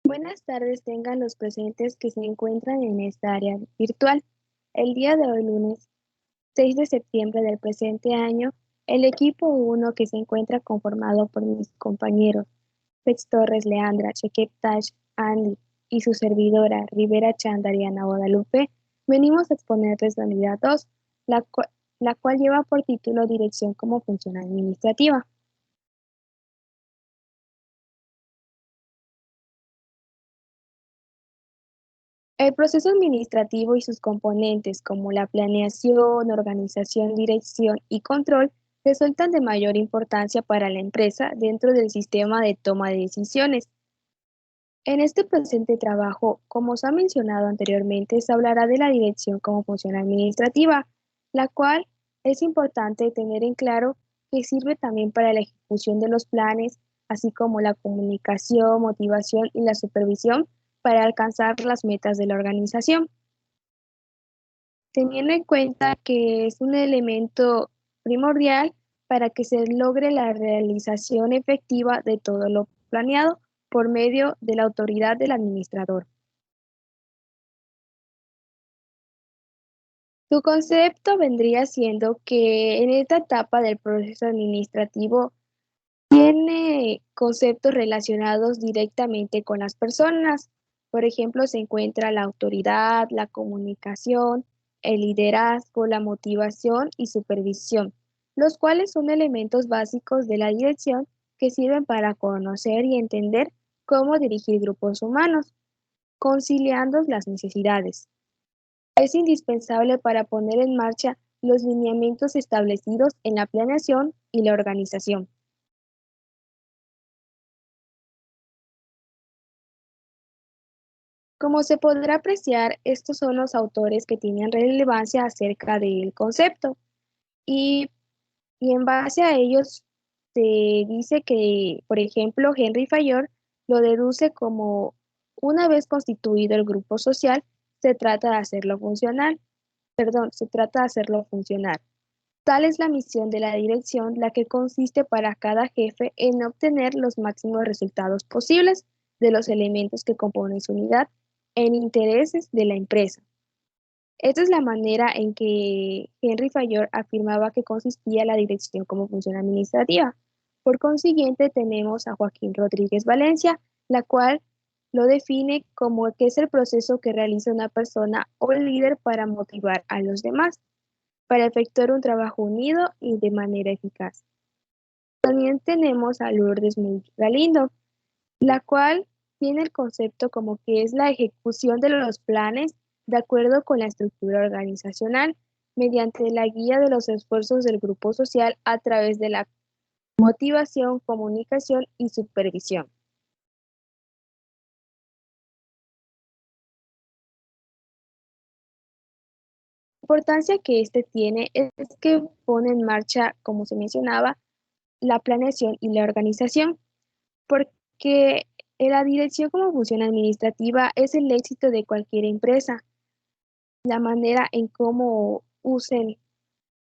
Buenas tardes tengan los presentes que se encuentran en esta área virtual. El día de hoy, lunes 6 de septiembre del presente año, el equipo 1 que se encuentra conformado por mis compañeros Pech Torres, Leandra, Chequep Tash, Andy y su servidora Rivera Chanda, Ariana Guadalupe, venimos a exponerles la unidad 2, la cual lleva por título Dirección como función administrativa. El proceso administrativo y sus componentes, como la planeación, organización, dirección y control, resultan de mayor importancia para la empresa dentro del sistema de toma de decisiones. En este presente trabajo, como se ha mencionado anteriormente, se hablará de la dirección como función administrativa, la cual es importante tener en claro que sirve también para la ejecución de los planes, así como la comunicación, motivación y la supervisión para alcanzar las metas de la organización. Teniendo en cuenta que es un elemento primordial para que se logre la realización efectiva de todo lo planeado por medio de la autoridad del administrador. Su concepto vendría siendo que en esta etapa del proceso administrativo tiene conceptos relacionados directamente con las personas. Por ejemplo, se encuentra la autoridad, la comunicación, el liderazgo, la motivación y supervisión, los cuales son elementos básicos de la dirección que sirven para conocer y entender cómo dirigir grupos humanos, conciliando las necesidades. Es indispensable para poner en marcha los lineamientos establecidos en la planeación y la organización. Como se podrá apreciar, estos son los autores que tienen relevancia acerca del concepto y, y en base a ellos se dice que, por ejemplo, Henry Fayol lo deduce como una vez constituido el grupo social, se trata de hacerlo funcional, se trata de hacerlo funcionar. Tal es la misión de la dirección, la que consiste para cada jefe en obtener los máximos resultados posibles de los elementos que componen su unidad en intereses de la empresa. Esta es la manera en que Henry Fayol afirmaba que consistía la dirección como función administrativa. Por consiguiente, tenemos a Joaquín Rodríguez Valencia, la cual lo define como que es el proceso que realiza una persona o líder para motivar a los demás para efectuar un trabajo unido y de manera eficaz. También tenemos a Lourdes Muy Galindo, la cual tiene el concepto como que es la ejecución de los planes de acuerdo con la estructura organizacional mediante la guía de los esfuerzos del grupo social a través de la motivación, comunicación y supervisión. La importancia que este tiene es que pone en marcha, como se mencionaba, la planeación y la organización, porque la dirección como función administrativa es el éxito de cualquier empresa, la manera en cómo usen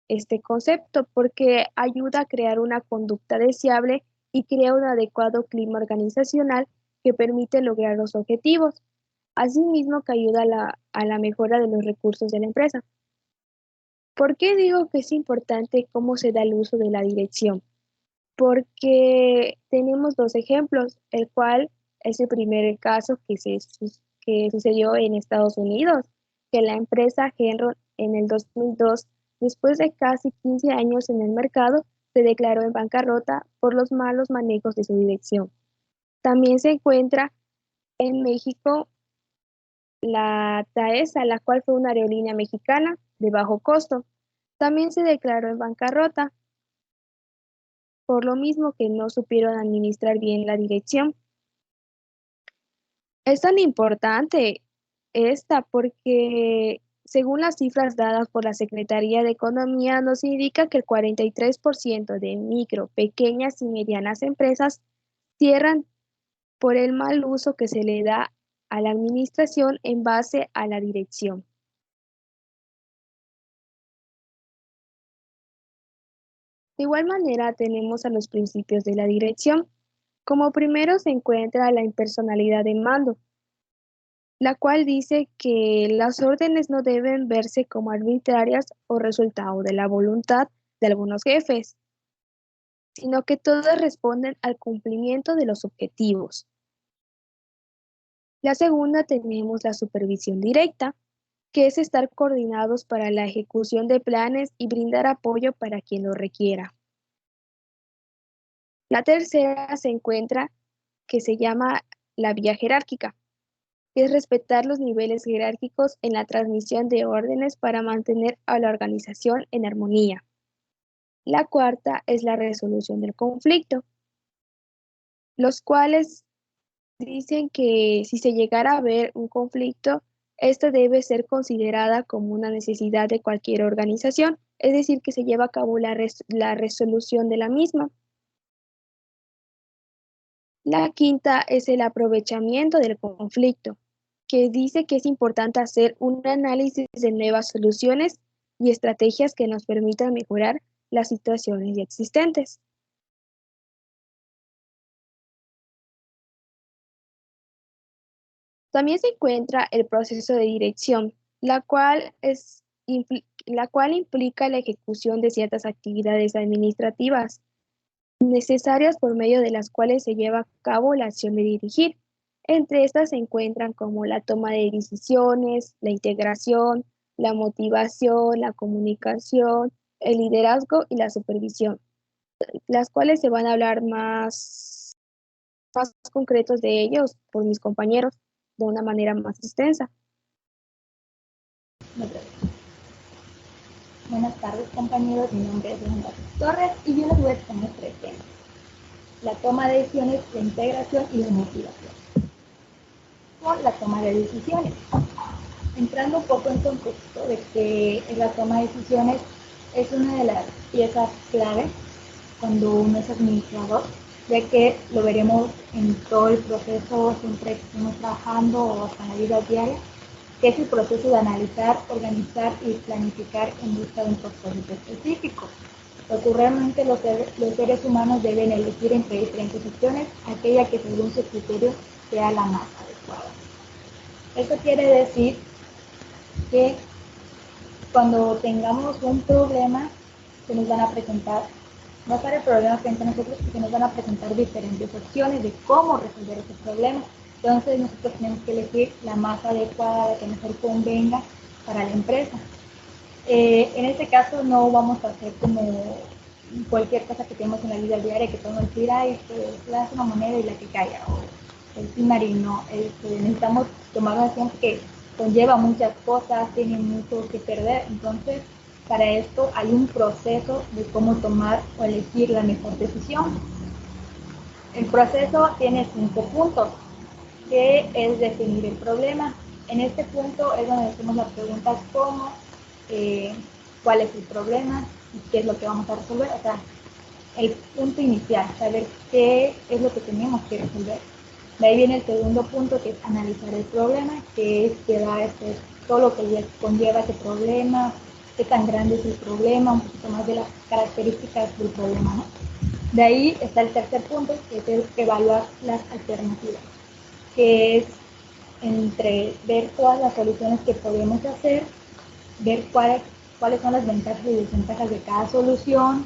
este concepto, porque ayuda a crear una conducta deseable y crea un adecuado clima organizacional que permite lograr los objetivos, asimismo que ayuda a la mejora de los recursos de la empresa. ¿Por qué digo que es importante cómo se da el uso de la dirección? Porque tenemos dos ejemplos, el cual es el primer caso que sucedió en Estados Unidos, que la empresa Enron en el 2002, después de casi 15 años en el mercado, se declaró en bancarrota por los malos manejos de su dirección. También se encuentra en México la TAESA, la cual fue una aerolínea mexicana de bajo costo. También se declaró en bancarrota por lo mismo que no supieron administrar bien la dirección. Es tan importante esta porque, según las cifras dadas por la Secretaría de Economía, nos indica que el 43% de micro, pequeñas y medianas empresas cierran por el mal uso que se le da a la administración en base a la dirección. De igual manera, tenemos a los principios de la dirección, Como primero se encuentra la impersonalidad de mando, la cual dice que las órdenes no deben verse como arbitrarias o resultado de la voluntad de algunos jefes, sino que todas responden al cumplimiento de los objetivos. La segunda tenemos la supervisión directa, que es estar coordinados para la ejecución de planes y brindar apoyo para quien lo requiera. La tercera se encuentra que se llama la vía jerárquica, que es respetar los niveles jerárquicos en la transmisión de órdenes para mantener a la organización en armonía. La cuarta es la resolución del conflicto, los cuales dicen que si se llegara a ver un conflicto, esta debe ser considerada como una necesidad de cualquier organización, es decir, que se lleva a cabo la resolución de la misma. La quinta es el aprovechamiento del conflicto, que dice que es importante hacer un análisis de nuevas soluciones y estrategias que nos permitan mejorar las situaciones ya existentes. También se encuentra el proceso de dirección, la cual implica la ejecución de ciertas actividades administrativas necesarias por medio de las cuales se lleva a cabo la acción de dirigir. Entre estas se encuentran como la toma de decisiones, la integración, la motivación, la comunicación, el liderazgo y la supervisión, las cuales se van a hablar más concretos de ellos por mis compañeros de una manera más extensa. Buenas tardes, compañeros. Mi nombre es Leonardo Torres y yo les voy a exponer 3 temas: la toma de decisiones, la integración y la motivación. Con la toma de decisiones, entrando un poco en contexto de que la toma de decisiones es una de las piezas clave cuando uno es administrador, ya que lo veremos en todo el proceso siempre que estemos trabajando o hasta en la vida diaria, que es el proceso de analizar, organizar y planificar en busca de un propósito específico. Recurrentemente los seres humanos deben elegir entre diferentes opciones aquella que según su criterio sea la más adecuada. Esto quiere decir que cuando tengamos un problema se nos van a presentar, va a estar el problema frente a nosotros y se nos van a presentar diferentes opciones de cómo resolver ese problema. Entonces nosotros tenemos que elegir la más adecuada, la que mejor convenga para la empresa. En este caso no vamos a hacer como cualquier cosa que tenemos en la vida diaria, que podemos decir, ay, lanza una moneda y la que caiga, o el submarino. Necesitamos tomar una decisión que conlleva muchas cosas, tiene mucho que perder. Entonces, para esto hay un proceso de cómo tomar o elegir la mejor decisión. El proceso tiene 5 puntos, que es definir el problema. En este punto es donde hacemos las preguntas como cuál es el problema y qué es lo que vamos a resolver. O sea, el punto inicial, saber qué es lo que tenemos que resolver. De ahí viene el segundo punto, que es analizar el problema, que es llevar todo lo que conlleva ese problema, qué tan grande es el problema, un poquito más de las características del problema, ¿no? De ahí está el tercer punto, que es evaluar las alternativas, que es entre ver todas las soluciones que podemos hacer, ver cuáles son las ventajas y desventajas de cada solución,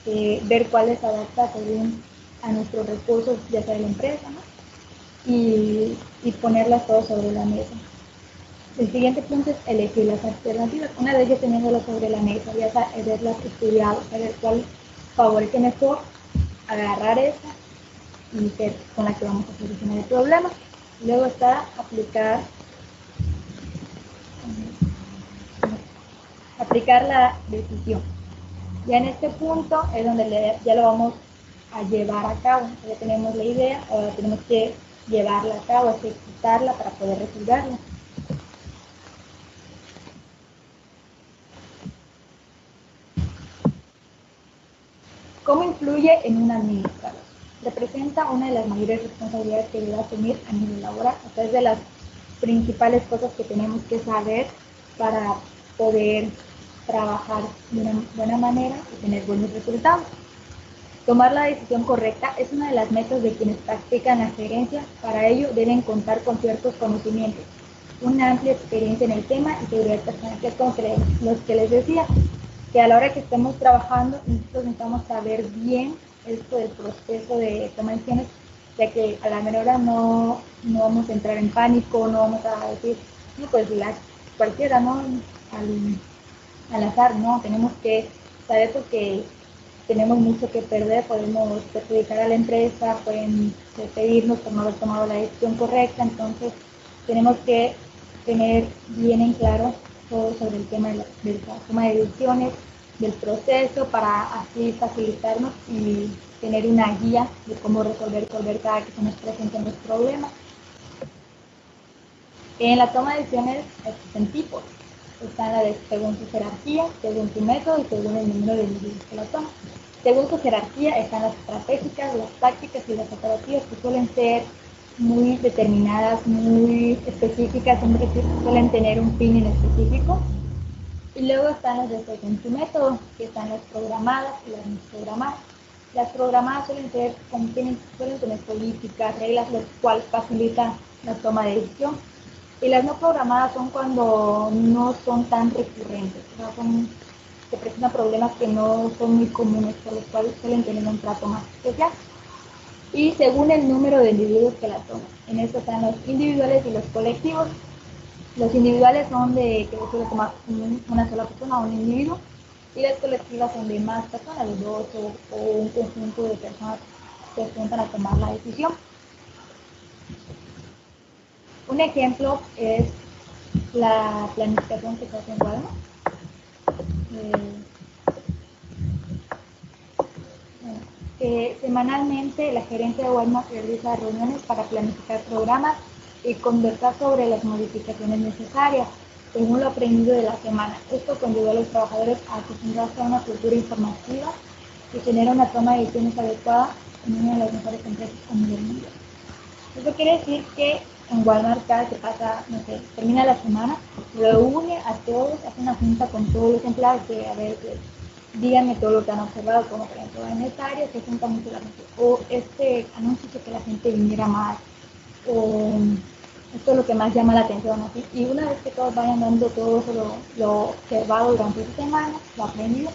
ver cuáles se adapta según a nuestros recursos, ya sea de la empresa, ¿no? Y ponerlas todo sobre la mesa. El siguiente punto es elegir las alternativas. Una vez ya teniéndolas sobre la mesa, ya haberlas estudiado, saber cuál favorece mejor, agarrar esa y ser con la que vamos a solucionar el problema. Luego está aplicar la decisión. Ya en este punto es donde ya lo vamos a llevar a cabo. Ya tenemos la idea, ahora tenemos que llevarla a cabo, ejecutarla para poder resolverla. ¿Cómo influye en un administrador? Representa una de las mayores responsabilidades que debe asumir a nivel laboral. O sea, es de las principales cosas que tenemos que saber para poder trabajar de una buena manera y tener buenos resultados. Tomar la decisión correcta es una de las metas de quienes practican la gerencia. Para ello deben contar con ciertos conocimientos, una amplia experiencia en el tema y seguridad personal, que es como que los que les decía, que a la hora que estemos trabajando nosotros necesitamos saber bien esto del proceso de toma de decisiones, ya que a la menor hora no vamos a entrar en pánico, no vamos a decir, no, pues cualquiera, ¿no? Al azar, ¿no? Tenemos que saber porque tenemos mucho que perder, podemos perjudicar a la empresa, pueden despedirnos por no haber tomado la decisión correcta, entonces tenemos que tener bien en claro todo sobre el tema de la toma de decisiones, del proceso, para así facilitarnos y tener una guía de cómo resolver cada que se nos presenten los problemas. En la toma de decisiones existen tipos. Están la de según su jerarquía, según su método y según el número de individuos que la toman. Según su jerarquía están las estratégicas, las tácticas y las operativas, que suelen ser muy determinadas, muy específicas, siempre suelen tener un fin en específico. Y luego están las de según su método, que están las programadas y las no programadas. Las programadas suelen tener políticas, reglas, lo cual facilitan la toma de decisión. Y las no programadas son cuando no son tan recurrentes, se presentan problemas que no son muy comunes, por los cuales suelen tener un trato más especial. Y según el número de individuos que la toman. En esto están los individuales y los colectivos. Los individuales son de que suele tomar una sola persona o un individuo, y las colectivas son de más personas, de dos o un conjunto de personas que se juntan a tomar la decisión. Un ejemplo es la planificación que se hace en Walmart. Semanalmente la gerencia de Walmart realiza reuniones para planificar programas y conversar sobre las modificaciones necesarias según lo aprendido de la semana. Esto conlleva a los trabajadores a acostumbrarse a una cultura informativa que genera una toma de decisiones adecuada en una de las mejores empresas a nivel mundial. Eso quiere decir que en Walmart cada que pasa, no sé, termina la semana, reúne a todos, hace una junta con todos los empleados que a ver, díganme todo lo que han observado, como por ejemplo en esta área se junta mucho la gente, o este anuncio que la gente viniera más, o esto es lo que más llama la atención, ¿sí? Y una vez que todos vayan dando todo lo observado durante esta semana, lo aprendido,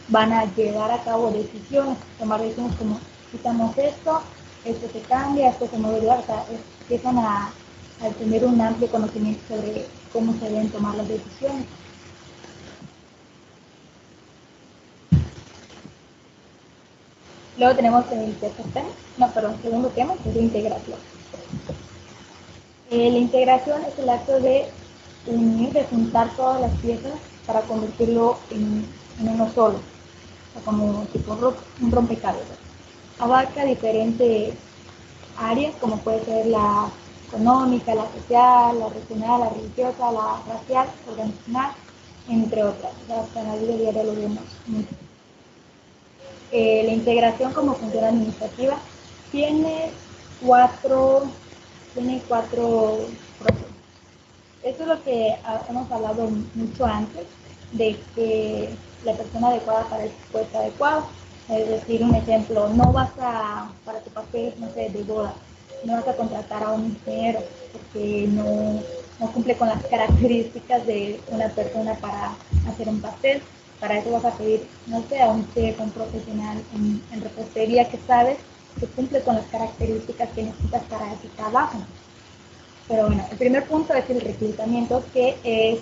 van a llevar a cabo decisiones, tomar decisiones como quitamos esto se cambia, esto se mueve, o sea, empiezan a tener un amplio conocimiento sobre cómo se deben tomar las decisiones. Luego tenemos el segundo tema, que es la integración. La integración es el acto de unir, de juntar todas las piezas para convertirlo en uno solo, o sea, como tipo un rompecabezas. Abarca diferentes áreas, como puede ser la económica, la social, la regional, la religiosa, la racial, organizacional, entre otras. Hasta en la vida diaria lo vemos mucho. La integración como función administrativa tiene cuatro procesos. Eso es lo que hemos hablado mucho antes, de que la persona adecuada para el puesto adecuado. Es decir, un ejemplo, no vas para tu papel, no sé, de boda, no vas a contratar a un ingeniero porque no cumple con las características de una persona para hacer un pastel. Para eso vas a pedir, no sé, a un chef, un profesional en repostería que sabes que cumple con las características que necesitas para ese trabajo. Pero bueno, el primer punto es el reclutamiento, que es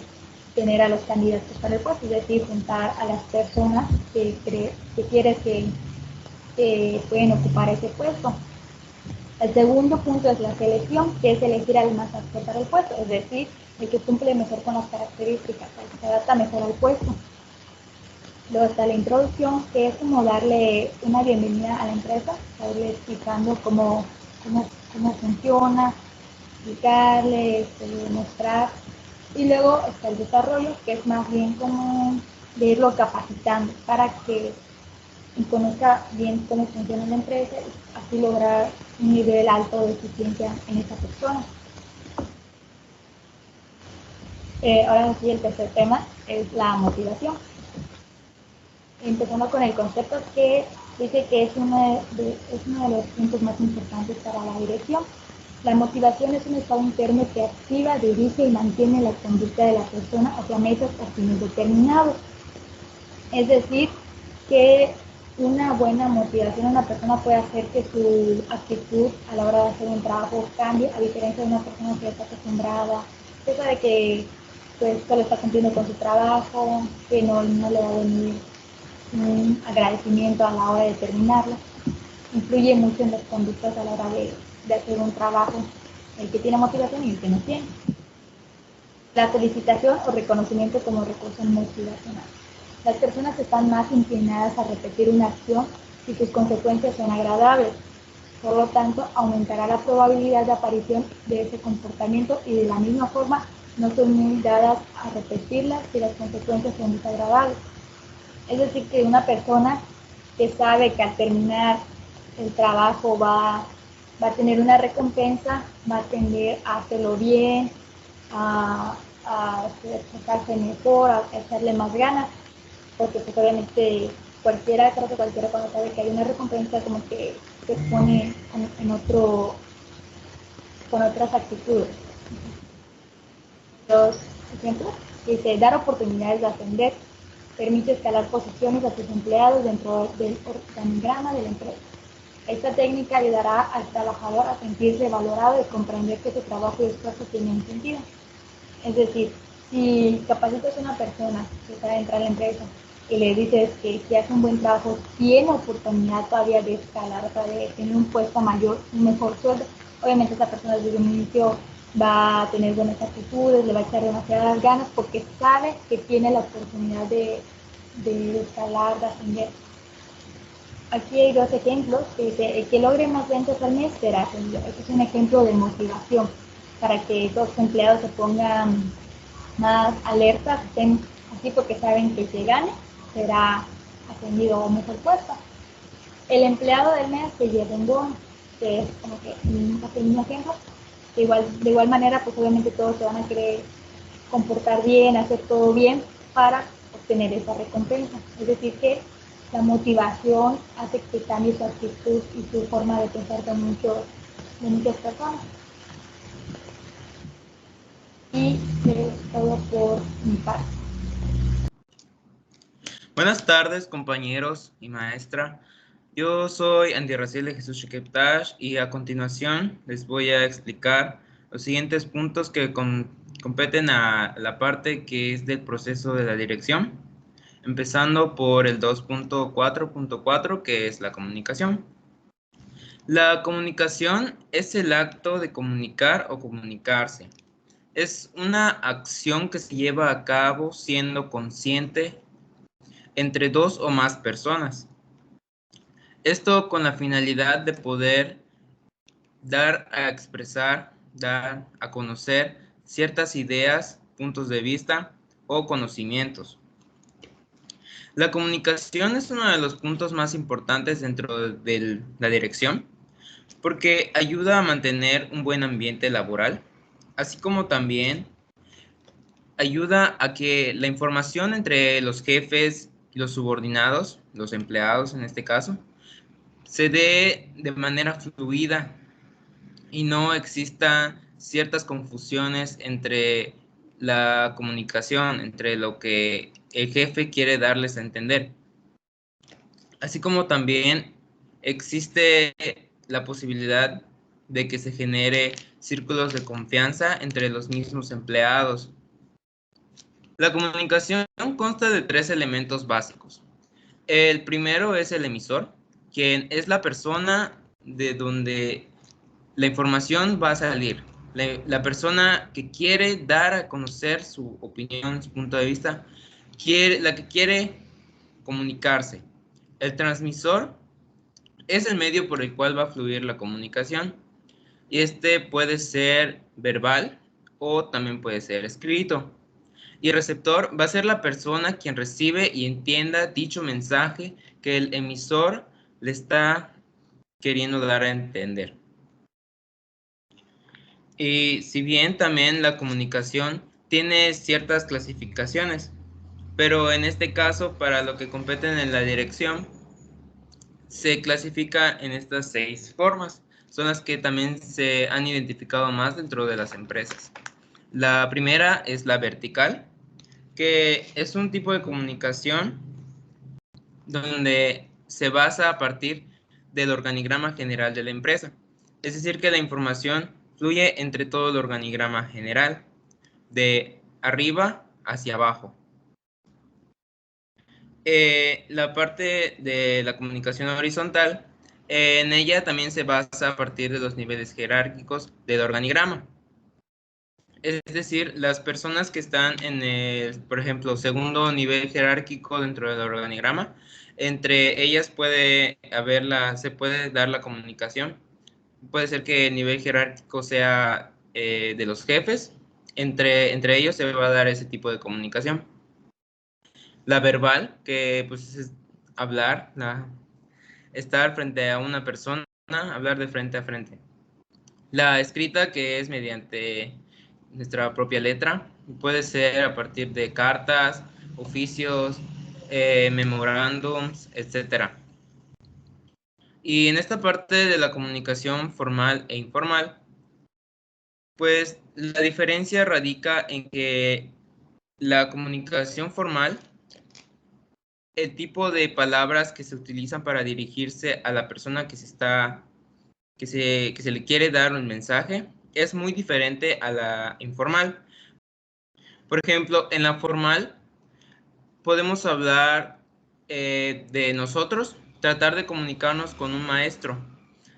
tener a los candidatos para el puesto, es decir, juntar a las personas que quieres que pueden ocupar ese puesto. El segundo punto es la selección, que es elegir al más apto para el puesto, es decir, el que cumple mejor con las características, el que se adapta mejor al puesto. Luego está la introducción, que es como darle una bienvenida a la empresa, estarle explicando cómo funciona, explicarle, mostrar. Y luego está el desarrollo, que es más bien como de irlo capacitando para que conozca bien cómo funciona la empresa y así lograr un nivel alto de eficiencia en esa persona. Ahora sí, el tercer tema es la motivación. Empezando con el concepto, que Dice que es uno de los puntos más importantes para la dirección. La motivación es un estado interno que activa, dirige y mantiene la conducta de la persona hacia metas o fines determinados. Es decir, que una buena motivación a una persona puede hacer que su actitud a la hora de hacer un trabajo cambie, a diferencia de una persona que está acostumbrada, que sabe que pues solo está cumpliendo con su trabajo, que no le va a venir un agradecimiento a la hora de terminarlo. Influye mucho en las conductas a la hora de hacer un trabajo, el que tiene motivación y el que no tiene. La felicitación o reconocimiento como recurso motivacional. Las personas están más inclinadas a repetir una acción si sus consecuencias son agradables. Por lo tanto, aumentará la probabilidad de aparición de ese comportamiento y de la misma forma no son muy dadas a repetirlas si las consecuencias son desagradables. Es decir, que una persona que sabe que al terminar el trabajo va a tener una recompensa, va a tender a hacerlo bien, a sacarse mejor, a echarle más ganas, porque pues obviamente creo que cualquiera cuando sabe que hay una recompensa como que se pone con otras actitudes. Los ejemplos, dice, dar oportunidades de ascender, permite escalar posiciones a tus empleados dentro del organigrama de la empresa. Esta técnica ayudará al trabajador a sentirse valorado y comprender que su trabajo y esfuerzo tienen sentido. Es decir, si capacitas a una persona que está dentro de la empresa y le dices que si hace un buen trabajo, tiene oportunidad todavía de escalar, o sea, de tener un puesto mayor, un mejor sueldo, obviamente esa persona desde un inicio va a tener buenas actitudes, le va a echar demasiadas ganas porque sabe que tiene la oportunidad de escalar, de ascender. Aquí hay dos ejemplos que dice, el que logre más ventas al mes será ascendido. Este es un ejemplo de motivación para que los empleados se pongan más alertas, estén así porque saben que si gane será ascendido o mejor puesto. El empleado del mes se lleva un bono, que es como que un pequeño ejemplo. De igual manera, pues obviamente todos se van a querer comportar bien, hacer todo bien para obtener esa recompensa. Es decir, que la motivación hace que cambie su actitud y su forma de pensar de muchas personas. Y es todo por mi parte. Buenas tardes, compañeros y maestra. Yo soy Andy Raciel de Jesús Chiqueptash y a continuación les voy a explicar los siguientes puntos que competen a la parte que es del proceso de la dirección, empezando por el 2.4.4, que es la comunicación. La comunicación es el acto de comunicar o comunicarse. Es una acción que se lleva a cabo siendo consciente entre dos o más personas. Esto con la finalidad de poder dar a expresar, dar a conocer ciertas ideas, puntos de vista o conocimientos. La comunicación es uno de los puntos más importantes dentro de la dirección porque ayuda a mantener un buen ambiente laboral, así como también ayuda a que la información entre los jefes y los subordinados, los empleados en este caso, se dé de manera fluida y no exista ciertas confusiones entre la comunicación, entre lo que el jefe quiere darles a entender. Así como también existe la posibilidad de que se genere círculos de confianza entre los mismos empleados. La comunicación consta de 3 elementos básicos. El primero es el emisor, quien es la persona de donde la información va a salir. La persona que quiere dar a conocer su opinión, su punto de vista, la que quiere comunicarse. El transmisor es el medio por el cual va a fluir la comunicación. Y este puede ser verbal o también puede ser escrito. Y el receptor va a ser la persona quien recibe y entienda dicho mensaje que el emisor le está queriendo dar a entender. Y si bien también la comunicación tiene ciertas clasificaciones, pero en este caso, para lo que competen en la dirección, se clasifica en estas 6 formas. Son las que también se han identificado más dentro de las empresas. La primera es la vertical, que es un tipo de comunicación donde se basa a partir del organigrama general de la empresa. Es decir, que la información fluye entre todo el organigrama general, de arriba hacia abajo. La parte de la comunicación horizontal, en ella también se basa a partir de los niveles jerárquicos del organigrama. Es decir, las personas que están en el, por ejemplo, segundo nivel jerárquico dentro del organigrama, entre ellas se puede dar la comunicación. Puede ser que el nivel jerárquico sea de los jefes, entre ellos se va a dar ese tipo de comunicación. La verbal, que pues es hablar, estar frente a una persona, hablar de frente a frente. La escrita, que es mediante nuestra propia letra, puede ser a partir de cartas, oficios, memorándums, etc. Y en esta parte de la comunicación formal e informal, pues la diferencia radica en que la comunicación formal, el tipo de palabras que se utilizan para dirigirse a la persona que se le quiere dar un mensaje, es muy diferente a la informal. Por ejemplo, en la formal podemos hablar de nosotros, tratar de comunicarnos con un maestro.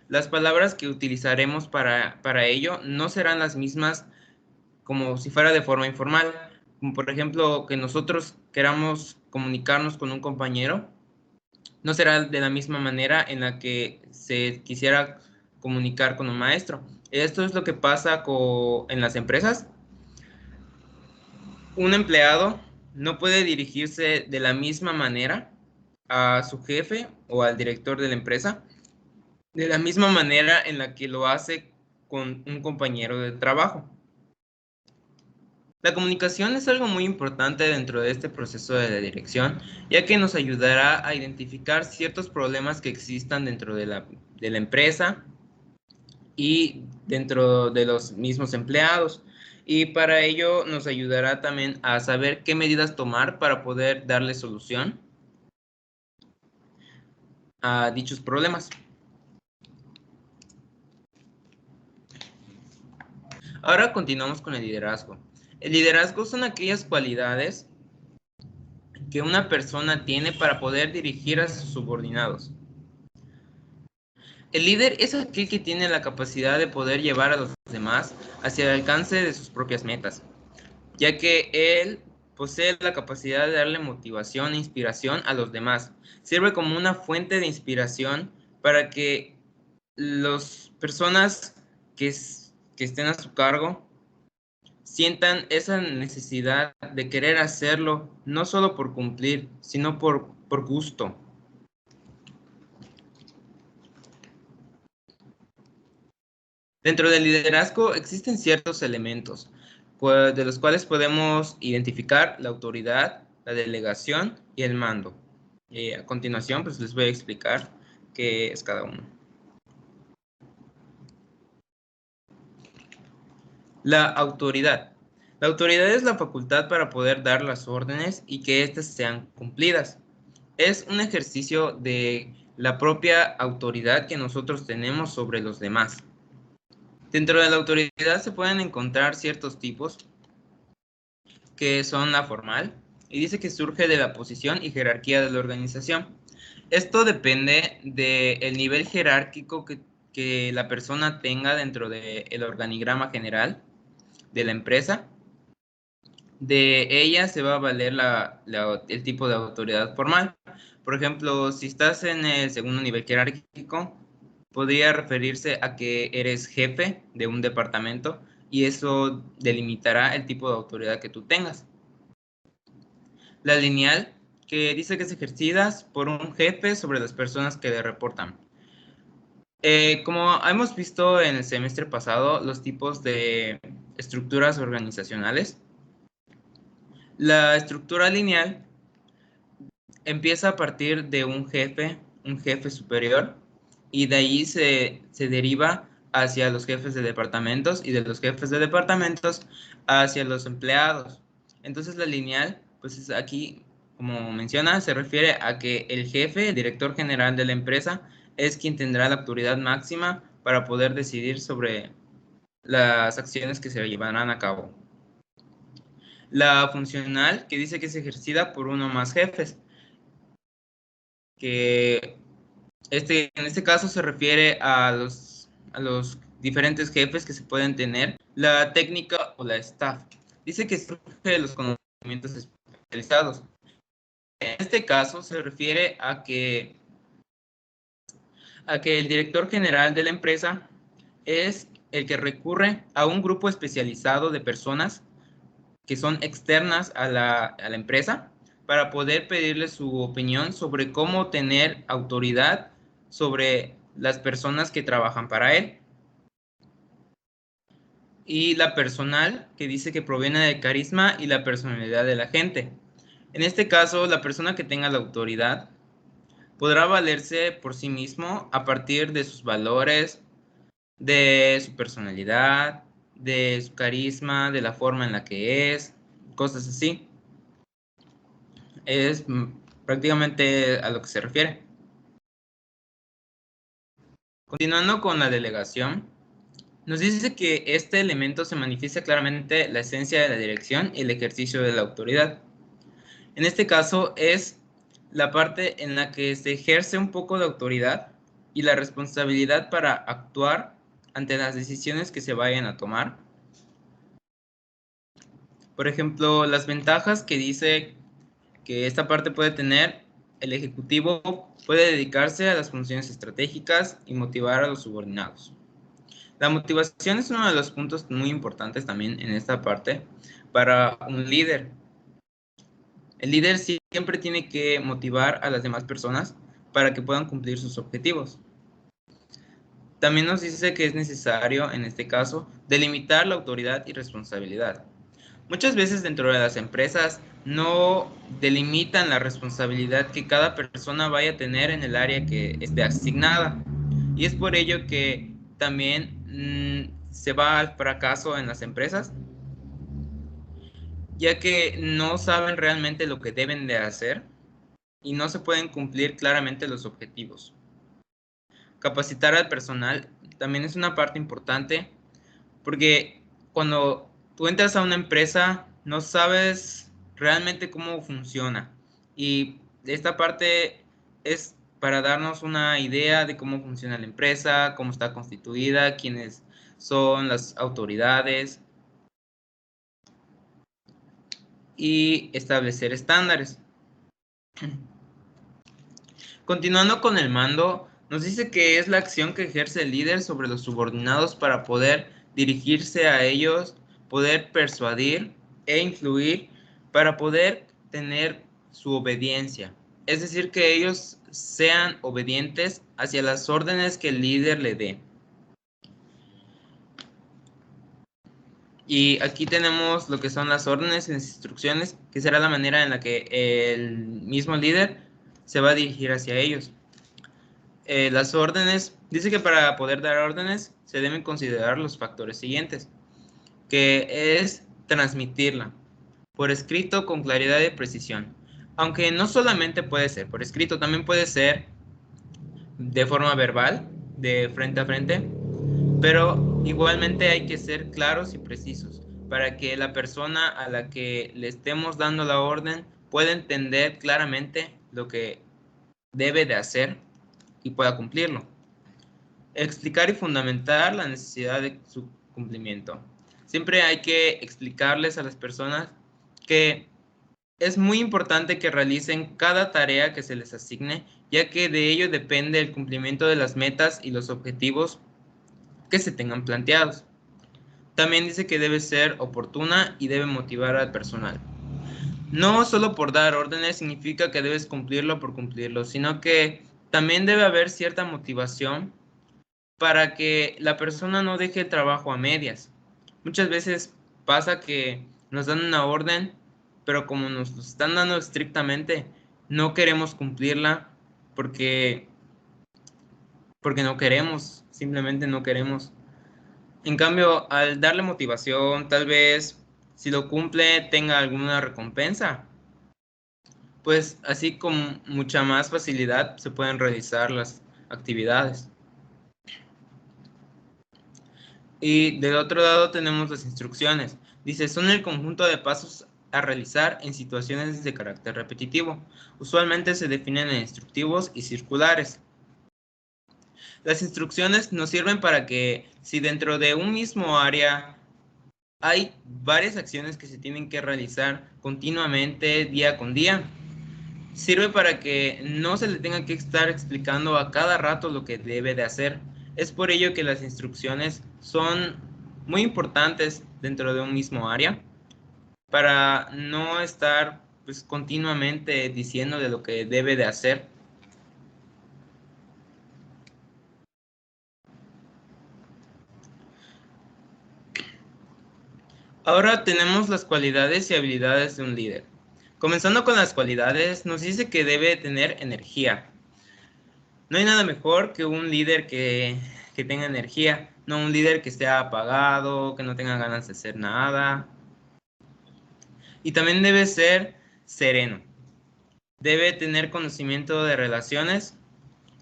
Las palabras que utilizaremos para ello no serán las mismas como si fuera de forma informal. Como por ejemplo, que nosotros queramos comunicarnos con un compañero, no será de la misma manera en la que se quisiera comunicar con un maestro. Esto es lo que pasa en las empresas. Un empleado no puede dirigirse de la misma manera a su jefe o al director de la empresa, de la misma manera en la que lo hace con un compañero de trabajo. La comunicación es algo muy importante dentro de este proceso de la dirección, ya que nos ayudará a identificar ciertos problemas que existan dentro de la empresa y dentro de los mismos empleados. Y para ello nos ayudará también a saber qué medidas tomar para poder darle solución a dichos problemas. Ahora continuamos con el liderazgo. El liderazgo son aquellas cualidades que una persona tiene para poder dirigir a sus subordinados. El líder es aquel que tiene la capacidad de poder llevar a los demás hacia el alcance de sus propias metas, ya que él posee la capacidad de darle motivación e inspiración a los demás. Sirve como una fuente de inspiración para que las personas que estén a su cargo sientan esa necesidad de querer hacerlo, no solo por cumplir, sino por gusto. Dentro del liderazgo existen ciertos elementos, pues, de los cuales podemos identificar la autoridad, la delegación y el mando. A continuación, pues les voy a explicar qué es cada uno. La autoridad. La autoridad es la facultad para poder dar las órdenes y que éstas sean cumplidas. Es un ejercicio de la propia autoridad que nosotros tenemos sobre los demás. Dentro de la autoridad se pueden encontrar ciertos tipos que son la formal, y dice que surge de la posición y jerarquía de la organización. Esto depende del nivel jerárquico que la persona tenga dentro del organigrama general de la empresa. De ella se va a valer el tipo de autoridad formal. Por ejemplo, si estás en el segundo nivel jerárquico, podría referirse a que eres jefe de un departamento y eso delimitará el tipo de autoridad que tú tengas. La lineal, que dice que es ejercida por un jefe sobre las personas que le reportan. Como hemos visto en el semestre pasado, los tipos de estructuras organizacionales, la estructura lineal empieza a partir de un jefe un jefe superior y de ahí se deriva hacia los jefes de departamentos y de los jefes de departamentos hacia los empleados. Entonces la lineal, pues es aquí, como menciona, se refiere a que el jefe, el director general de la empresa, es quien tendrá la autoridad máxima para poder decidir sobre las acciones que se llevarán a cabo. La funcional, que dice que es ejercida por uno o más jefes, que en este caso se refiere a los diferentes jefes que se pueden tener. La técnica o la staff dice que surge de los conocimientos especializados. En este caso se refiere a que el director general de la empresa es el que recurre a un grupo especializado de personas que son externas a la empresa para poder pedirle su opinión sobre cómo tener autoridad sobre las personas que trabajan para él. Y la personal, que dice que proviene del carisma y la personalidad de la gente. En este caso, la persona que tenga la autoridad podrá valerse por sí mismo a partir de sus valores, de su personalidad, de su carisma, de la forma en la que es, cosas así. Es prácticamente a lo que se refiere. Continuando con la delegación, nos dice que este elemento se manifiesta claramente la esencia de la dirección y el ejercicio de la autoridad. En este caso es la parte en la que se ejerce un poco de autoridad y la responsabilidad para actuar ante las decisiones que se vayan a tomar. Por ejemplo, las ventajas que dice que esta parte puede tener: el ejecutivo puede dedicarse a las funciones estratégicas y motivar a los subordinados. La motivación es uno de los puntos muy importantes también en esta parte para un líder. El líder siempre tiene que motivar a las demás personas para que puedan cumplir sus objetivos. También nos dice que es necesario, en este caso, delimitar la autoridad y responsabilidad. Muchas veces dentro de las empresas no delimitan la responsabilidad que cada persona vaya a tener en el área que esté asignada. Y es por ello que también se va al fracaso en las empresas, ya que no saben realmente lo que deben de hacer y no se pueden cumplir claramente los objetivos. Capacitar al personal también es una parte importante, porque cuando tú entras a una empresa no sabes realmente cómo funciona, y esta parte es para darnos una idea de cómo funciona la empresa, cómo está constituida, quiénes son las autoridades y establecer estándares. Continuando con el mando, nos dice que es la acción que ejerce el líder sobre los subordinados para poder dirigirse a ellos, poder persuadir e influir, para poder tener su obediencia. Es decir, que ellos sean obedientes hacia las órdenes que el líder le dé. Y aquí tenemos lo que son las órdenes y las instrucciones, que será la manera en la que el mismo líder se va a dirigir hacia ellos. Las órdenes, dice que para poder dar órdenes se deben considerar los factores siguientes, que es transmitirla por escrito con claridad y precisión. Aunque no solamente puede ser por escrito, también puede ser de forma verbal, de frente a frente, pero igualmente hay que ser claros y precisos para que la persona a la que le estemos dando la orden pueda entender claramente lo que debe de hacer y pueda cumplirlo. Explicar y fundamentar la necesidad de su cumplimiento. Siempre hay que explicarles a las personas que es muy importante que realicen cada tarea que se les asigne, ya que de ello depende el cumplimiento de las metas y los objetivos que se tengan planteados. También dice que debe ser oportuna y debe motivar al personal. No solo por dar órdenes significa que debes cumplirlo por cumplirlo, sino que también debe haber cierta motivación para que la persona no deje el trabajo a medias. Muchas veces pasa que nos dan una orden, pero como nos lo están dando estrictamente, no queremos cumplirla porque porque no queremos, simplemente no queremos. En cambio, al darle motivación, tal vez si lo cumple tenga alguna recompensa, pues así con mucha más facilidad se pueden realizar las actividades. Y del otro lado tenemos las instrucciones. Dice, son el conjunto de pasos a realizar en situaciones de carácter repetitivo. Usualmente se definen en instructivos y circulares. Las instrucciones nos sirven para que si dentro de un mismo área hay varias acciones que se tienen que realizar continuamente, día con día, sirve para que no se le tenga que estar explicando a cada rato lo que debe de hacer. Es por ello que las instrucciones son muy importantes dentro de un mismo área, para no estar pues continuamente diciendo de lo que debe de hacer. Ahora tenemos las cualidades y habilidades de un líder. Comenzando con las cualidades, nos dice que debe tener energía. No hay nada mejor que un líder que tenga energía, no un líder que esté apagado, que no tenga ganas de hacer nada. Y también debe ser sereno. Debe tener conocimiento de relaciones.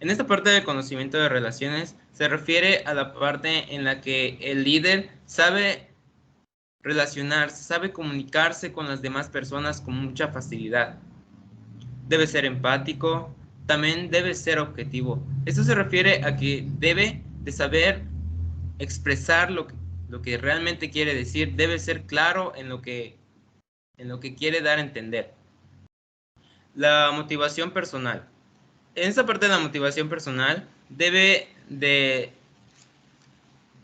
En esta parte del conocimiento de relaciones se refiere a la parte en la que el líder sabe relacionarse, sabe comunicarse con las demás personas con mucha facilidad. Debe ser empático, también debe ser objetivo. Esto se refiere a que debe de saber expresar lo que realmente quiere decir, debe ser claro en lo que quiere dar a entender. La motivación personal. En esta parte de la motivación personal debe de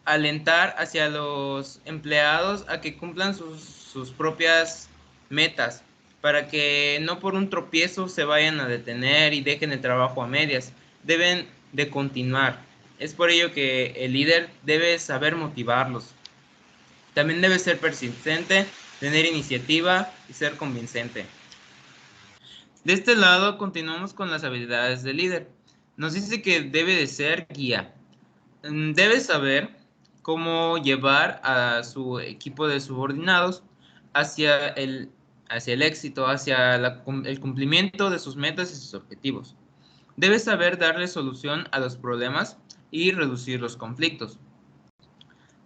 alentar hacia los empleados a que cumplan sus propias metas, para que no por un tropiezo se vayan a detener y dejen el trabajo a medias. Deben de continuar. Es por ello que el líder debe saber motivarlos. También debe ser persistente, tener iniciativa y ser convincente. De este lado continuamos con las habilidades del líder. Nos dice que debe de ser guía. Debe saber cómo llevar a su equipo de subordinados hacia el éxito, hacia el cumplimiento de sus metas y sus objetivos. Debe saber darle solución a los problemas y reducir los conflictos.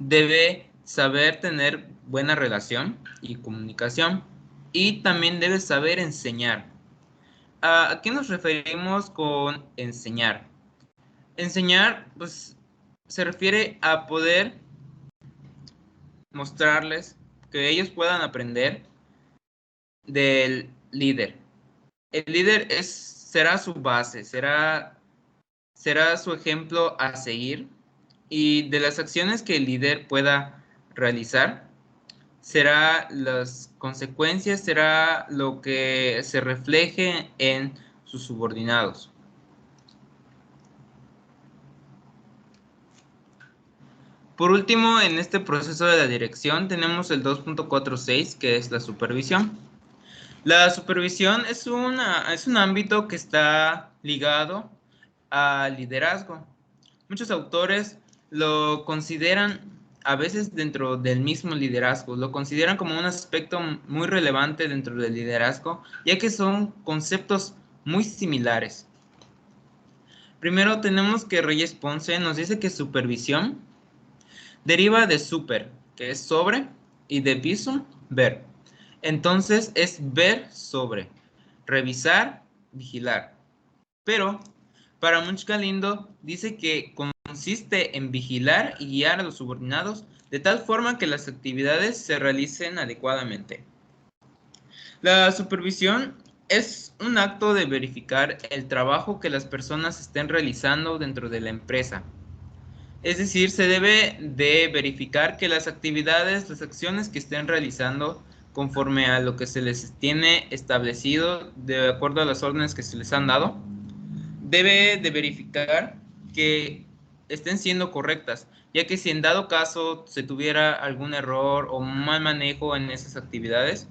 Debe saber tener buena relación y comunicación, y también debe saber enseñar. ¿A qué nos referimos con enseñar? Enseñar, pues, se refiere a poder mostrarles que ellos puedan aprender del líder. El líder será su base, será su ejemplo a seguir, y de las acciones que el líder pueda realizar, será las consecuencias, será lo que se refleje en sus subordinados. Por último, en este proceso de la dirección tenemos el 2.46, que es la supervisión. La supervisión es un ámbito que está ligado al liderazgo. Muchos autores lo consideran, a veces dentro del mismo liderazgo, lo consideran como un aspecto muy relevante dentro del liderazgo, ya que son conceptos muy similares. Primero tenemos que Reyes Ponce nos dice que supervisión deriva de super, que es sobre, y de visum, ver. Entonces es ver sobre, revisar, vigilar. Pero para Munch Galindo dice que consiste en vigilar y guiar a los subordinados de tal forma que las actividades se realicen adecuadamente. La supervisión es un acto de verificar el trabajo que las personas estén realizando dentro de la empresa. Es decir, se debe de verificar que las actividades, las acciones que estén realizando conforme a lo que se les tiene establecido de acuerdo a las órdenes que se les han dado, debe de verificar que estén siendo correctas, ya que si en dado caso se tuviera algún error o mal manejo en esas actividades,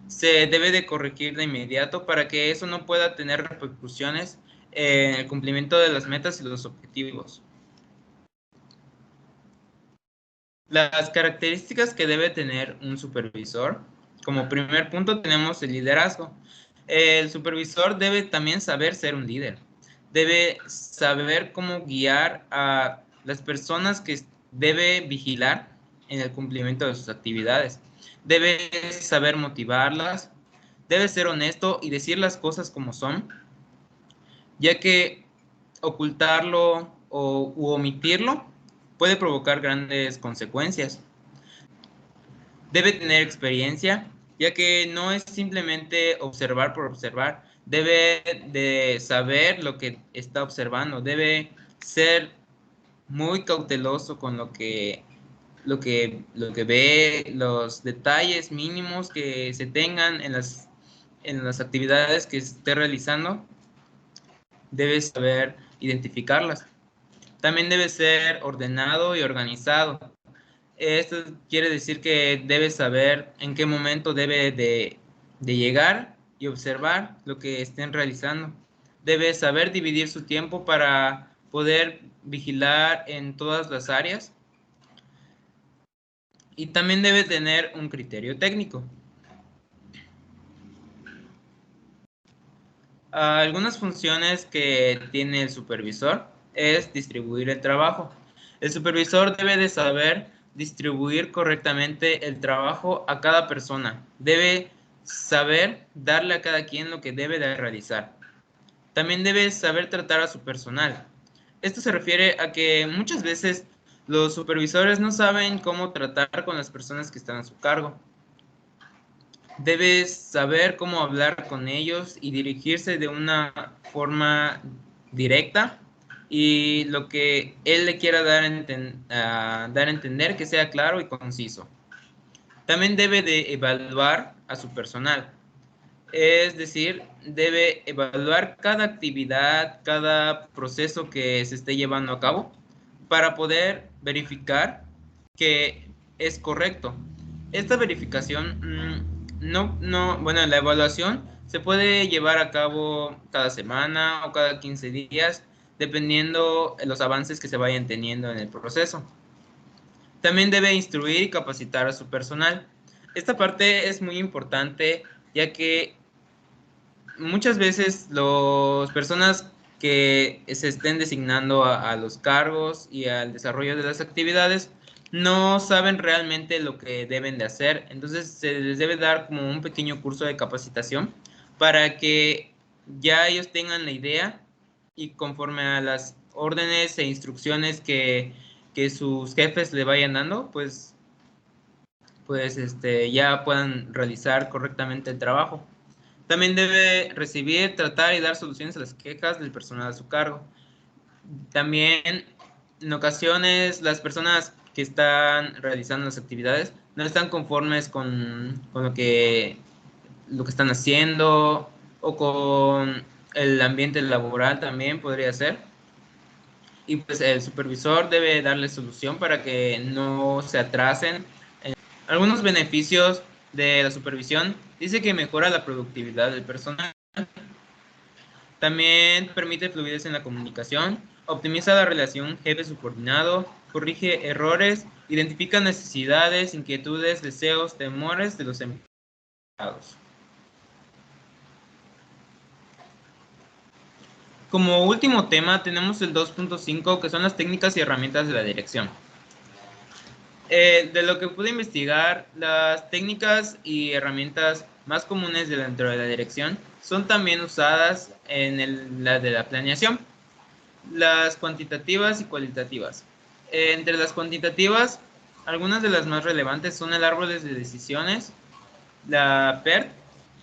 se debe de corregir de inmediato para que eso no pueda tener repercusiones en el cumplimiento de las metas y los objetivos. Las características que debe tener un supervisor. Como primer punto tenemos el liderazgo. El supervisor debe también saber ser un líder. Debe saber cómo guiar a las personas que debe vigilar en el cumplimiento de sus actividades. Debe saber motivarlas. Debe ser honesto y decir las cosas como son, ya que ocultarlo u omitirlo puede provocar grandes consecuencias. Debe tener experiencia, ya que no es simplemente observar por observar. Debe de saber lo que está observando. Debe ser muy cauteloso con lo que ve, los detalles mínimos que se tengan en las actividades que esté realizando. Debe saber identificarlas. También debe ser ordenado y organizado. Esto quiere decir que debe saber en qué momento debe de llegar y observar lo que estén realizando. Debe saber dividir su tiempo para poder vigilar en todas las áreas. Y también debe tener un criterio técnico. Algunas funciones que tiene el supervisor es distribuir el trabajo. El supervisor debe de saber distribuir correctamente el trabajo a cada persona. Debe saber darle a cada quien lo que debe de realizar. También debe saber tratar a su personal. Esto se refiere a que muchas veces los supervisores no saben cómo tratar con las personas que están a su cargo. Debes saber cómo hablar con ellos y dirigirse de una forma directa, y lo que él le quiera dar a entender que sea claro y conciso. También debe de evaluar a su personal. Es decir, debe evaluar cada actividad, cada proceso que se esté llevando a cabo para poder verificar que es correcto. Esta verificación, bueno, la evaluación se puede llevar a cabo cada semana o cada 15 días, dependiendo de los avances que se vayan teniendo en el proceso. También debe instruir y capacitar a su personal. Esta parte es muy importante, ya que muchas veces las personas que se estén designando a los cargos y al desarrollo de las actividades no saben realmente lo que deben de hacer. Entonces se les debe dar como un pequeño curso de capacitación para que ya ellos tengan la idea, y conforme a las órdenes e instrucciones que sus jefes le vayan dando, pues ya puedan realizar correctamente el trabajo. También debe recibir, tratar y dar soluciones a las quejas del personal a su cargo. También, en ocasiones, las personas que están realizando las actividades no están conformes con lo que están haciendo, o con el ambiente laboral también podría ser. Y pues el supervisor debe darle solución para que no se atrasen. Algunos beneficios de la supervisión: dice que mejora la productividad del personal. También permite fluidez en la comunicación, optimiza la relación jefe-subordinado, corrige errores, identifica necesidades, inquietudes, deseos, temores de los empleados. Como último tema tenemos el 2.5, que son las técnicas y herramientas de la dirección. De lo que pude investigar, las técnicas y herramientas más comunes dentro de la dirección son también usadas en la de la planeación: las cuantitativas y cualitativas. Entre las cuantitativas, algunas de las más relevantes son el árbol de decisiones, la PERT,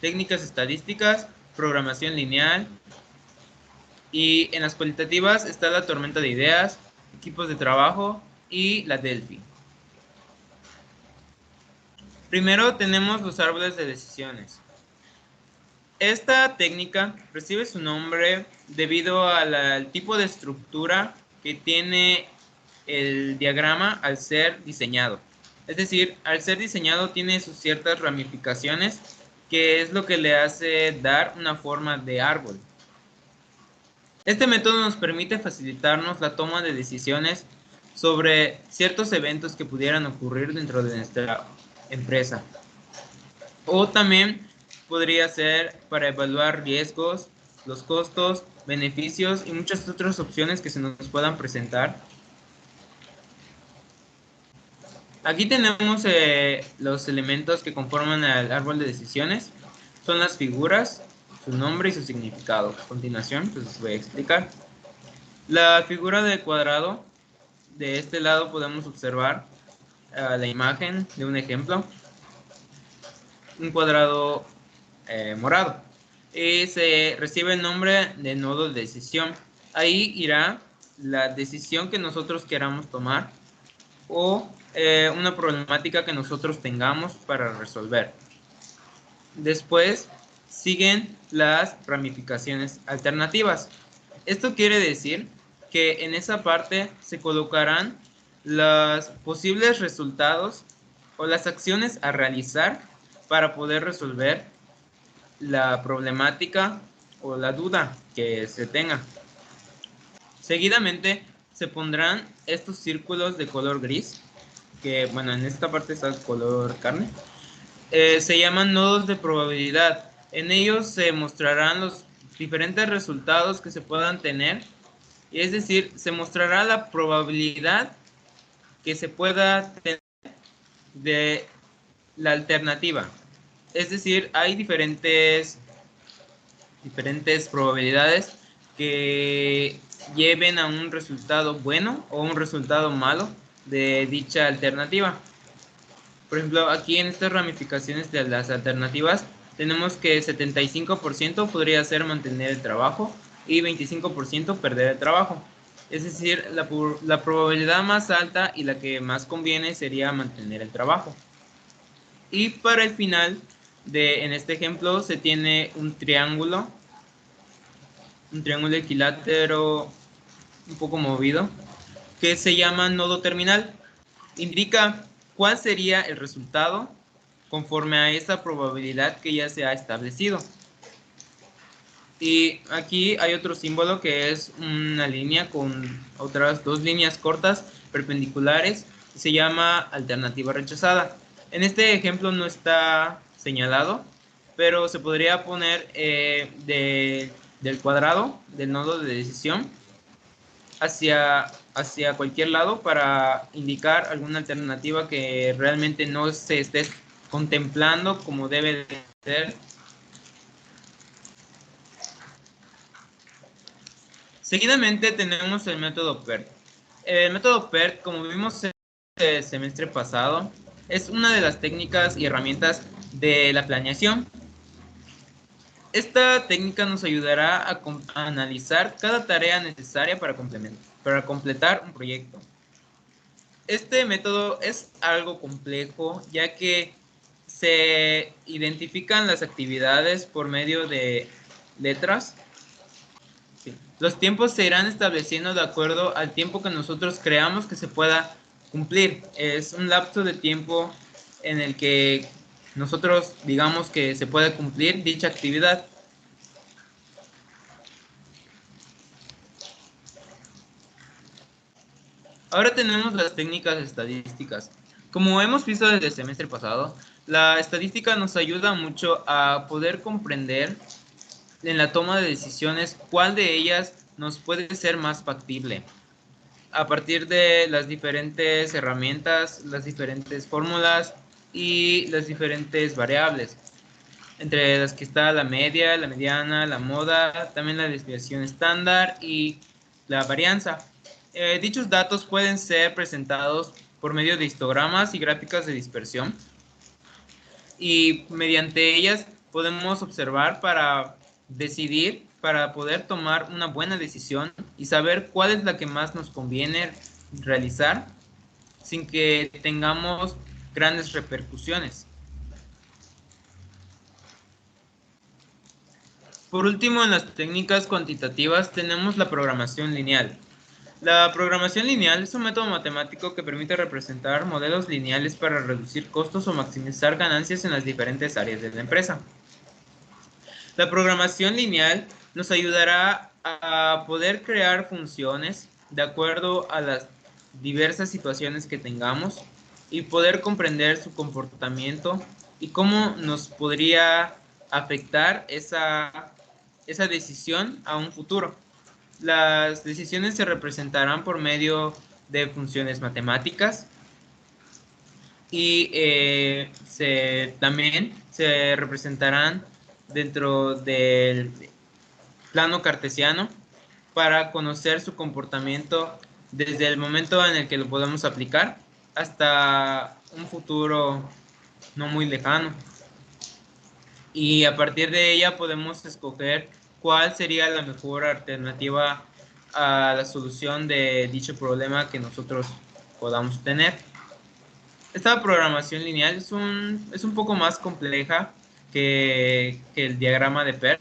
técnicas estadísticas, programación lineal. Y en las cualitativas está la tormenta de ideas, equipos de trabajo y la Delphi. Primero tenemos los árboles de decisiones. Esta técnica recibe su nombre debido al tipo de estructura que tiene el diagrama al ser diseñado. Es decir, al ser diseñado tiene sus ciertas ramificaciones, que es lo que le hace dar una forma de árbol. Este método nos permite facilitarnos la toma de decisiones sobre ciertos eventos que pudieran ocurrir dentro de nuestra empresa. O también podría ser para evaluar riesgos, los costos, beneficios y muchas otras opciones que se nos puedan presentar. Aquí tenemos los elementos que conforman el árbol de decisiones. Son las figuras, su nombre y su significado. A continuación, pues les voy a explicar. La figura del cuadrado, de este lado podemos observar la imagen de un ejemplo. Un cuadrado morado. Y se recibe el nombre de nodo de decisión. Ahí irá la decisión que nosotros queramos tomar o una problemática que nosotros tengamos para resolver. Después siguen las ramificaciones alternativas. Esto quiere decir que en esa parte se colocarán los posibles resultados o las acciones a realizar para poder resolver la problemática o la duda que se tenga. Seguidamente se pondrán estos círculos de color gris, que bueno, en esta parte está el color carne. Se llaman nodos de probabilidad. En ellos se mostrarán los diferentes resultados que se puedan tener, y es decir, se mostrará la probabilidad que se pueda tener de la alternativa. Es decir, hay diferentes probabilidades que lleven a un resultado bueno o un resultado malo de dicha alternativa. Por ejemplo, aquí en estas ramificaciones de las alternativas tenemos que 75% podría ser mantener el trabajo y 25% perder el trabajo. Es decir, la probabilidad más alta y la que más conviene sería mantener el trabajo. Y para el final, en este ejemplo, se tiene un triángulo equilátero un poco movido, que se llama nodo terminal. Indica cuál sería el resultado conforme a esa probabilidad que ya se ha establecido. Y aquí hay otro símbolo que es una línea con otras dos líneas cortas perpendiculares, se llama alternativa rechazada. En este ejemplo no está señalado, pero se podría poner del cuadrado del nodo de decisión hacia cualquier lado para indicar alguna alternativa que realmente no se esté contemplando como debe de ser. Seguidamente tenemos el método PERT. El método PERT, como vimos el semestre pasado, es una de las técnicas y herramientas de la planeación. Esta técnica nos ayudará a analizar cada tarea necesaria para completar un proyecto. Este método es algo complejo, ya que se identifican las actividades por medio de letras. Sí. Los tiempos se irán estableciendo de acuerdo al tiempo que nosotros creamos que se pueda cumplir. Es un lapso de tiempo en el que nosotros digamos que se puede cumplir dicha actividad. Ahora tenemos las técnicas estadísticas. Como hemos visto desde el semestre pasado, la estadística nos ayuda mucho a poder comprender en la toma de decisiones cuál de ellas nos puede ser más factible. A partir de las diferentes herramientas, las diferentes fórmulas y las diferentes variables, entre las que está la media, la mediana, la moda, también la desviación estándar y la varianza. Dichos datos pueden ser presentados por medio de histogramas y gráficas de dispersión, y mediante ellas podemos observar para decidir, para poder tomar una buena decisión y saber cuál es la que más nos conviene realizar sin que tengamos grandes repercusiones. Por último, en las técnicas cuantitativas tenemos la programación lineal. La programación lineal es un método matemático que permite representar modelos lineales para reducir costos o maximizar ganancias en las diferentes áreas de la empresa. La programación lineal nos ayudará a poder crear funciones de acuerdo a las diversas situaciones que tengamos y poder comprender su comportamiento y cómo nos podría afectar esa decisión a un futuro. Las decisiones se representarán por medio de funciones matemáticas y también se representarán dentro del plano cartesiano para conocer su comportamiento desde el momento en el que lo podemos aplicar hasta un futuro no muy lejano. Y a partir de ella podemos escoger cuál sería la mejor alternativa a la solución de dicho problema que nosotros podamos tener. Esta programación lineal es un poco más compleja que el diagrama de PER.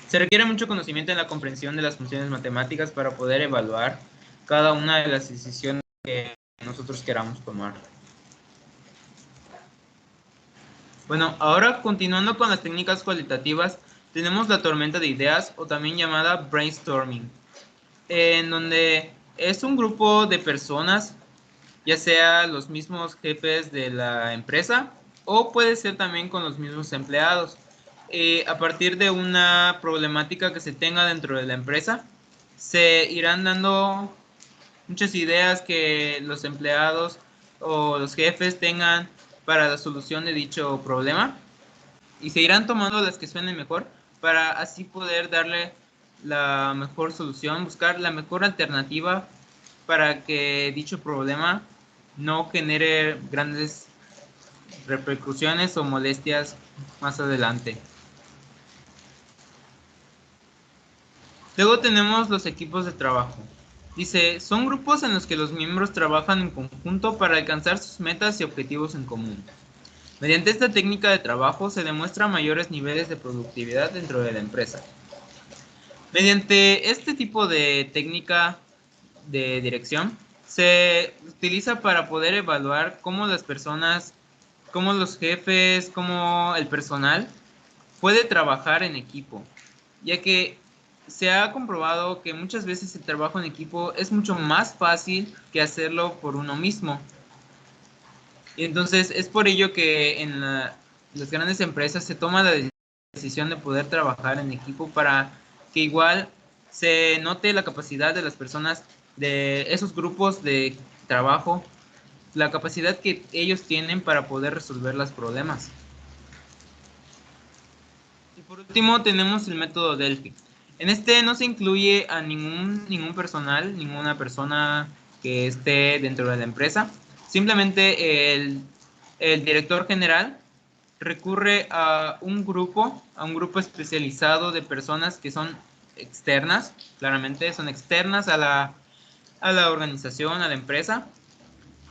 Se requiere mucho conocimiento en la comprensión de las funciones matemáticas para poder evaluar cada una de las decisiones que nosotros queramos tomar. Bueno, ahora continuando con las técnicas cualitativas, tenemos la tormenta de ideas o también llamada brainstorming, en donde es un grupo de personas, ya sea los mismos jefes de la empresa o puede ser también con los mismos empleados. A partir de una problemática que se tenga dentro de la empresa, se irán dando muchas ideas que los empleados o los jefes tengan para la solución de dicho problema y se irán tomando las que suenen mejor para así poder darle la mejor solución, buscar la mejor alternativa para que dicho problema no genere grandes repercusiones o molestias más adelante. Luego tenemos los equipos de trabajo. Dice, son grupos en los que los miembros trabajan en conjunto para alcanzar sus metas y objetivos en común. Mediante esta técnica de trabajo se demuestra mayores niveles de productividad dentro de la empresa. Mediante este tipo de técnica de dirección se utiliza para poder evaluar cómo las personas, cómo los jefes, cómo el personal puede trabajar en equipo, ya que se ha comprobado que muchas veces el trabajo en equipo es mucho más fácil que hacerlo por uno mismo. Y entonces es por ello que en las grandes empresas se toma la decisión de poder trabajar en equipo para que igual se note la capacidad de las personas de esos grupos de trabajo, la capacidad que ellos tienen para poder resolver los problemas. Y por último tenemos el método Delphi. En este no se incluye a ningún personal, ninguna persona que esté dentro de la empresa. Simplemente el director general recurre a un grupo especializado de personas que son externas, claramente son externas a la organización, a la empresa,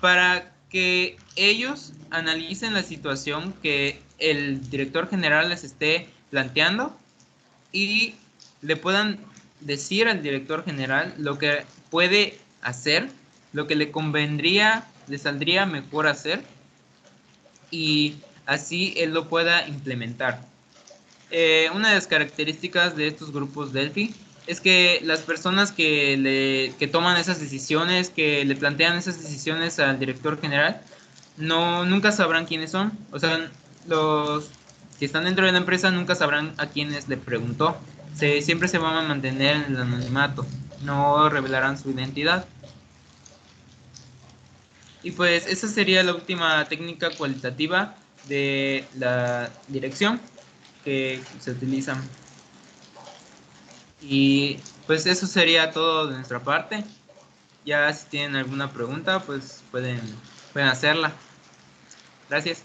para que ellos analicen la situación que el director general les esté planteando y le puedan decir al director general lo que puede hacer, lo que le convendría, le saldría mejor hacer y así él lo pueda implementar. Una de las características de estos grupos Delphi es que las personas que toman esas decisiones, que le plantean esas decisiones al director general, nunca sabrán quiénes son. O sea, los que están dentro de la empresa nunca sabrán a quiénes le preguntó. Siempre se van a mantener en el anonimato, no revelarán su identidad. Y pues esa sería la última técnica cualitativa de la dirección que se utilizan. Y pues eso sería todo de nuestra parte. Ya si tienen alguna pregunta, pues pueden hacerla. Gracias.